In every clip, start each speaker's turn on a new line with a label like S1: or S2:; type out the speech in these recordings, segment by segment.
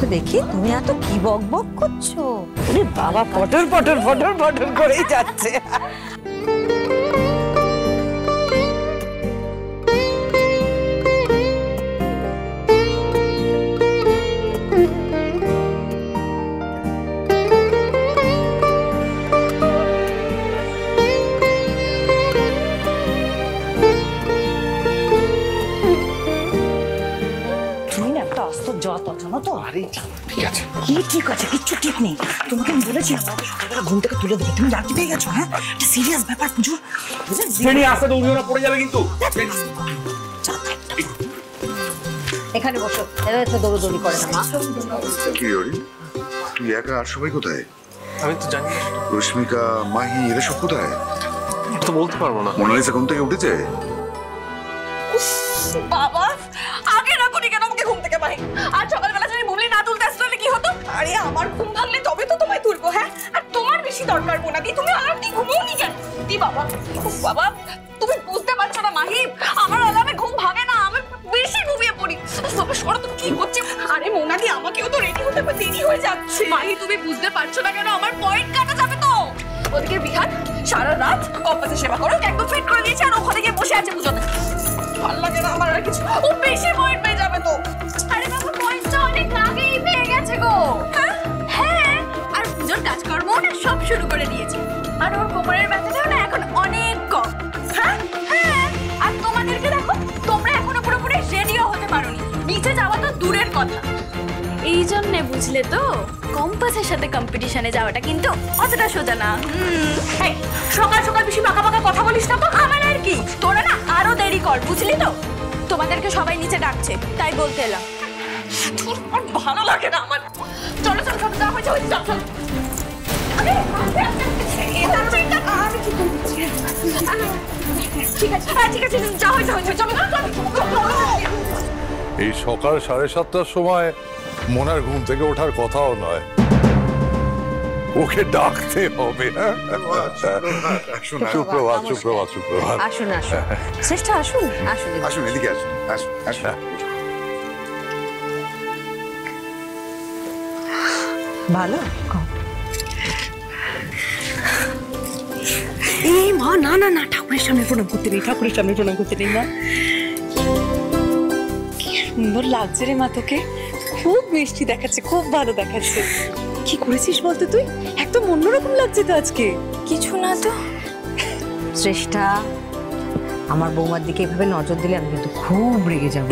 S1: দেখো দেখি তুমি এত কি বকবক করছো? আরে বাবা পটর পটর পটর পটর করেই যাচ্ছে। ঠিক আছে, কিচ্ছু ঠিক নেই। তোমাকে আমি বলেছিলাম সকালবেলা ঘুম থেকে তুলে দিলে তুমি রাখতে পেয়ে গেছো। হ্যাঁ, এটা সিরিয়াস ব্যাপার পুজো।
S2: পড়ে যাবে কিন্তু।
S1: এখানে বসো, এরা তো দৌড়দৌড়ি করে না। মা
S3: কি রে, তুই একা? আর সবাই কোথায়?
S2: আমি তো জানি না।
S3: রশ্মিকা, মাহি, এরা সব কোথায়?
S2: তো বলতে পারবো না।
S3: মোনালিসা ঘুম থেকে উঠেছে?
S4: বাবা আগে না কোনি কেন আমাকে ঘুম থেকে ভাই? আর সকালবেলা যদি বুবলি না তুলতে আসলে কি হতো? আরে আমার ঘুম ভাঙলে তবে তো তোমায় তুলবো। হ্যাঁ, আর তোমার বেশি দরকার বোনা দি, তুমি আলার্ম দিয়ে ঘুমোও নি কেন? দি বাবা, বাবা তুমি বুঝতে পারছো না মাহি, আমার আলার্মে ঘুম ভাঙে না, আমি বেশি ঘুমিয়ে পড়ি। তবে সরো, তুমি কি হচ্ছে? আরে মোনা দি, আমাকেও তো রেডি হতে দেরি হয়ে যাচ্ছে। মাহি তুমি বুঝতে পারছো না কেন? আমার পয়েন্ট কাটা যাবে তো। ওদিকে বিহান সারা রাত কম্পাসের সেবা করো, একদম ফিট করে দিয়েছে, আর ওখানে গিয়ে বসে আছে পুজোতে। ভালো লাগে না আমার আর কিছু। ও বেশি পয়েন্ট পেয়ে যাবে তো। আরে বাবা পয়েন্টটা অনেক আগেই পেয়ে গেছে গো। হ্যাঁ, আর পুজোর কাজকর্ম না সব শুরু করে দিয়েছে। আর ওর কোমরের ব্যথাটাও না এখন অনেক কম। হ্যাঁ হ্যাঁ, আর তোমাদেরকে দেখো, তোমরা এখনো পুরোপুরি রেডিও হতে পারোনি, নিচে যাওয়া তো দূরের কথা। এই জন্যে বুঝলে তো, কম্পাসের সাথে কম্পিটিশনে যাওয়াটা কিন্তু অতটা সোজা না। সকাল সকাল বেশি বাঁকা বাঁকা কথা বলিস না তো। আমার আর কি, তোরা না আরো দেরি কর, বুঝলি তো? তোমাদেরকে সবাই নিচে ডাকছে, তাই বলতে এলাম। আর ভালো লাগে না আমার। চলো চলো চলো, যা হয়েছে হয়েছে, চল চল। ঠিক আছে ঠিক আছে, যা হয়েছে হয়েছে, চলো চলো।
S5: এই সকাল 7:30টার সময় মোনার ঘুম থেকে ওঠার কথাও নয়, ওকে ডাকতে হবে। সুপ্রভাত সুপ্রভাত সুপ্রভাত।
S1: আসুন আসুন শ্রেষ্ঠ, আসুন আসুন
S3: আসুন, এদিকে আসুন, আসুন আসুন।
S1: ভালো।
S4: এই মা, না না না, ঠাকুরের সামনে প্রণাম করতে নেই, ঠাকুরের সামনে প্রণাম করতে নেই। মা কি সুন্দর লাগছে রে মা তোকে, খুব মিষ্টি দেখাচ্ছে, খুব ভালো দেখাচ্ছে। কি করেছিস বলতো তুই? একদম অন্যরকম লাগছে তো আজকে।
S1: কিছু না তো শ্রেষ্ঠা, আমার বৌমার দিকে এভাবে নজর দিলে আমি কিন্তু খুব রেগে যাব।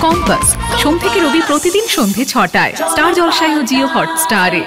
S6: কম্পাস সোম থেকে রবি প্রতিদিন সন্ধ্যে 6টায় স্টার জলসায় ও জিও হটস্টারে।